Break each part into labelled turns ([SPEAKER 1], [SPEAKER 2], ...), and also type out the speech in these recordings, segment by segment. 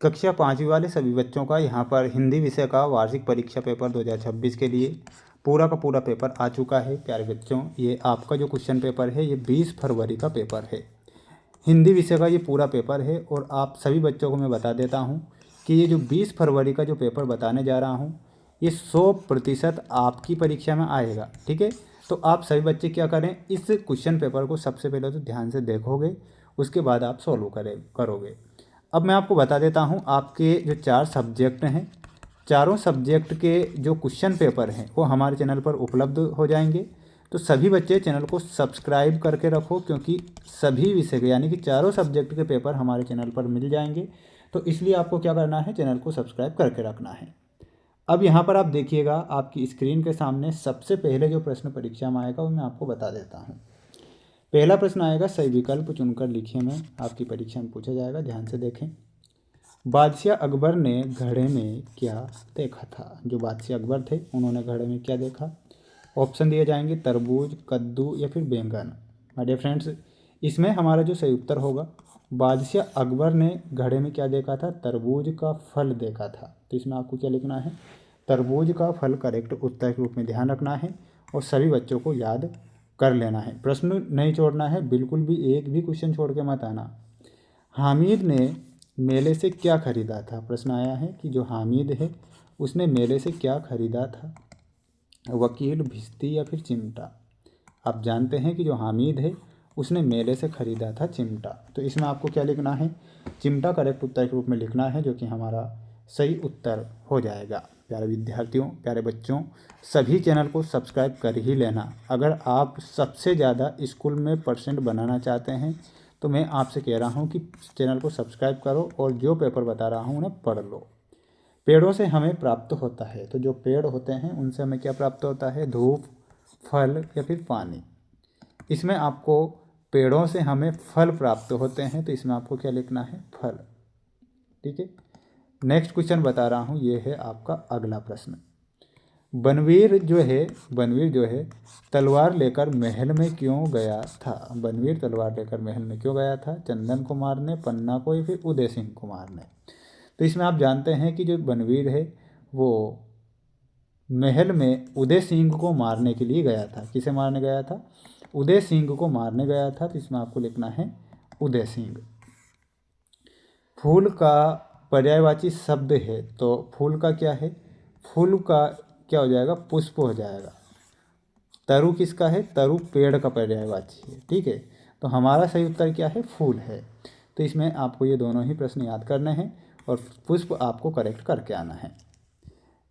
[SPEAKER 1] कक्षा 5वीं वाले सभी बच्चों का यहाँ पर हिंदी विषय का वार्षिक परीक्षा पेपर 2026 के लिए पूरा का पूरा पेपर आ चुका है। प्यारे बच्चों, ये आपका जो क्वेश्चन पेपर है ये 20 फरवरी का पेपर है। हिंदी विषय का ये पूरा पेपर है और आप सभी बच्चों को मैं बता देता हूँ कि ये जो 20 फरवरी का जो पेपर बताने जा रहा हूँ ये 100% आपकी परीक्षा में आएगा। ठीक है, तो आप सभी बच्चे क्या करें, इस क्वेश्चन पेपर को सबसे पहले तो ध्यान से देखोगे, उसके बाद आप सॉल्व करोगे। अब मैं आपको बता देता हूँ, आपके जो 4 सब्जेक्ट हैं, चारों सब्जेक्ट के जो क्वेश्चन पेपर हैं वो हमारे चैनल पर उपलब्ध हो जाएंगे। तो सभी बच्चे चैनल को सब्सक्राइब करके रखो, क्योंकि सभी विषय के यानी कि चारों सब्जेक्ट के पेपर हमारे चैनल पर मिल जाएंगे। तो इसलिए आपको क्या करना है, चैनल को सब्सक्राइब करके रखना है। अब यहाँ पर आप देखिएगा, आपकी स्क्रीन के सामने सबसे पहले जो प्रश्न परीक्षा में आएगा वो मैं आपको बता देता हूँ। पहला प्रश्न आएगा, सही विकल्प चुनकर लिखिए में आपकी परीक्षा में पूछा जाएगा। ध्यान से देखें। बादशाह अकबर ने घड़े में क्या देखा था? जो बादशाह अकबर थे उन्होंने घड़े में क्या देखा? ऑप्शन दिए जाएंगे, तरबूज, कद्दू या फिर बैंगन। माय डियर फ्रेंड्स, इसमें हमारा जो सही उत्तर होगा, बादशाह अकबर ने घड़े में क्या देखा था? तरबूज का फल देखा था। तो इसमें आपको क्या लिखना है? तरबूज का फल करेक्ट उत्तर के रूप में ध्यान रखना है और सभी बच्चों को याद कर लेना है। प्रश्न नहीं छोड़ना है, बिल्कुल भी एक भी क्वेश्चन छोड़ के मत आना। हामिद ने मेले से क्या खरीदा था? प्रश्न आया है कि जो हामिद है उसने मेले से क्या खरीदा था? वकील, भिश्ती या फिर चिमटा? आप जानते हैं कि जो हामिद है उसने मेले से खरीदा था चिमटा। तो इसमें आपको क्या लिखना है? चिमटा करेक्ट उत्तर के रूप में लिखना है, जो कि हमारा सही उत्तर हो जाएगा। प्यारे विद्यार्थियों, प्यारे बच्चों, सभी चैनल को सब्सक्राइब कर ही लेना। अगर आप सबसे ज़्यादा स्कूल में परसेंट बनाना चाहते हैं तो मैं आपसे कह रहा हूँ कि चैनल को सब्सक्राइब करो और जो पेपर बता रहा हूँ उन्हें पढ़ लो। पेड़ों से हमें प्राप्त होता है, तो जो पेड़ होते हैं उनसे हमें क्या प्राप्त होता है? धूप, फल या फिर पानी? इसमें आपको पेड़ों से हमें फल प्राप्त होते हैं, तो इसमें आपको क्या लिखना है? फल। ठीक है, नेक्स्ट क्वेश्चन बता रहा हूँ, ये है आपका अगला प्रश्न। बनवीर जो है तलवार लेकर महल में क्यों गया था? बनवीर तलवार लेकर महल में क्यों गया था? चंदन को मारने, पन्ना को या फिर उदय सिंह को मारने? तो इसमें आप जानते हैं कि जो बनवीर है वो महल में उदय सिंह को मारने के लिए गया था। किसे मारने गया था? उदय सिंह को मारने गया था। तो इसमें आपको लिखना है उदय सिंह। फूल का पर्यायवाची शब्द है, तो फूल का क्या है? फूल का क्या हो जाएगा? पुष्प हो जाएगा। तरु किसका है? तरु पेड़ का पर्यायवाची है। ठीक है, तो हमारा सही उत्तर क्या है? फूल है। तो इसमें आपको ये दोनों ही प्रश्न याद करने हैं और पुष्प आपको करेक्ट करके आना है।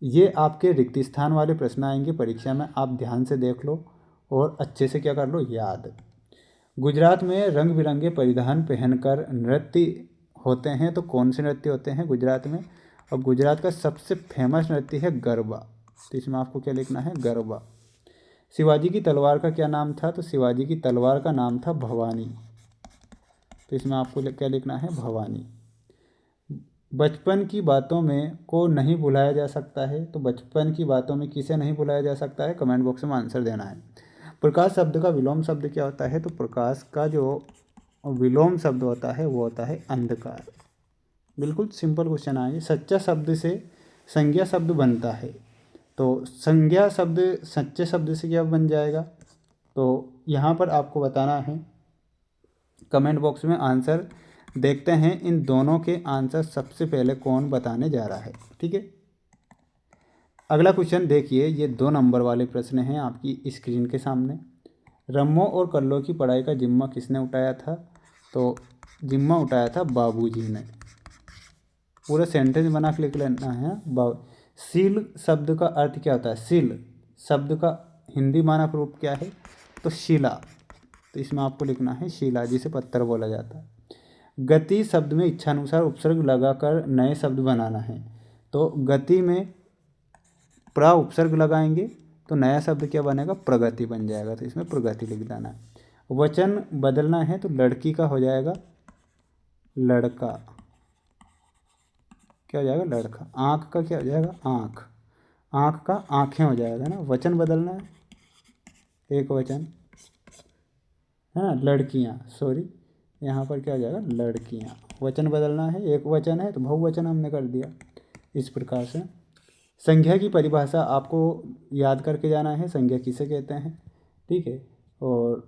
[SPEAKER 1] ये आपके रिक्त स्थान वाले प्रश्न आएंगे परीक्षा में, आप ध्यान से देख लो और अच्छे से क्या कर लो? याद। गुजरात में रंग बिरंगे परिधान पहनकर नृत्य होते हैं, तो कौन से नृत्य होते हैं गुजरात में? और गुजरात का सबसे फेमस नृत्य है गरबा। तो इसमें आपको क्या लिखना है? गरबा। शिवाजी की तलवार का क्या नाम था? तो शिवाजी की तलवार का नाम था भवानी। तो इसमें आपको क्या लिखना है? भवानी। बचपन की बातों में को नहीं भुलाया जा सकता है, तो बचपन की बातों में किसे नहीं भुलाया जा सकता है? कमेंट बॉक्स में आंसर देना है। प्रकाश शब्द का विलोम शब्द क्या होता है? तो प्रकाश का जो विलोम शब्द होता है वो होता है अंधकार। बिल्कुल सिंपल क्वेश्चन आएंगे। सच्चा शब्द से संज्ञा शब्द बनता है, तो संज्ञा शब्द सच्चे शब्द से क्या बन जाएगा? तो यहाँ पर आपको बताना है, कमेंट बॉक्स में आंसर देखते हैं इन दोनों के आंसर सबसे पहले कौन बताने जा रहा है। ठीक है, अगला क्वेश्चन देखिए, ये 2 नंबर वाले प्रश्न हैं आपकी स्क्रीन के सामने। रम्मो और कल्लो की पढ़ाई का जिम्मा किसने उठाया था? तो जिम्मा उठाया था बाबूजी ने। पूरा सेंटेंस बना के लिख लेना है। सील शब्द का अर्थ क्या होता है? सील शब्द का हिंदी मानक रूप क्या है? तो शिला। तो इसमें आपको लिखना है शिला, जिसे पत्थर बोला जाता है। गति शब्द में इच्छानुसार उपसर्ग लगाकर नए शब्द बनाना है, तो गति में प्र उपसर्ग लगाएंगे तो नया शब्द क्या बनेगा? प्रगति बन जाएगा। तो इसमें प्रगति लिख देना है। वचन बदलना है तो लड़की का हो जाएगा लड़का। क्या हो जाएगा? लड़का। आँख का क्या हो जाएगा? आँख। आँख का आँखें हो जाएगा ना। वचन बदलना है, एक वचन है ना, लड़कियाँ, सॉरी यहाँ पर क्या हो जाएगा, लड़कियाँ। वचन बदलना है, एक वचन है तो बहुवचन हमने कर दिया। इस प्रकार से संज्ञा की परिभाषा आपको याद करके जाना है, संज्ञा किसे कहते हैं, ठीक है। और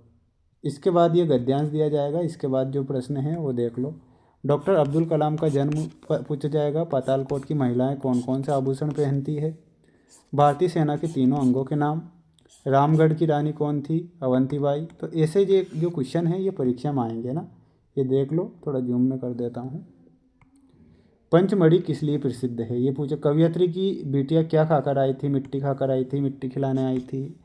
[SPEAKER 1] इसके बाद ये गद्यांश दिया जाएगा, इसके बाद जो प्रश्न है वो देख लो। डॉक्टर अब्दुल कलाम का जन्म पूछा जाएगा। पातालकोट की महिलाएं कौन कौन से आभूषण पहनती है। भारतीय सेना के तीनों अंगों के नाम। रामगढ़ की रानी कौन थी, अवंतीबाई। तो ऐसे जो क्वेश्चन है ये परीक्षा में आएंगे ना, ये देख लो। थोड़ा जूम में कर देता हूँ। पंचमढ़ी किस लिए प्रसिद्ध है, ये पूछे। कवयत्री की बिटिया क्या खाकर आई थी, मिट्टी खाकर आई थी, मिट्टी खिलाने आई थी।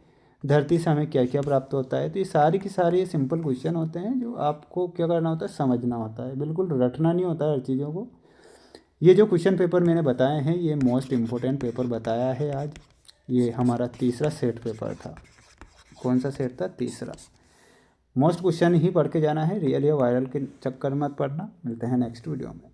[SPEAKER 1] धरती से हमें क्या क्या प्राप्त होता है। तो ये सारी की सारी सिंपल क्वेश्चन होते हैं जो आपको क्या करना होता है, समझना होता है, बिल्कुल रटना नहीं होता है हर चीज़ों को। ये जो क्वेश्चन पेपर मैंने बताए हैं ये मोस्ट इम्पोर्टेंट पेपर बताया है आज। ये हमारा तीसरा सेट पेपर था। कौन सा सेट था, तीसरा। मोस्ट क्वेश्चन ही पढ़ के जाना है, रियल या वायरल के चक्कर मत पड़ना। मिलते हैं नेक्स्ट वीडियो में।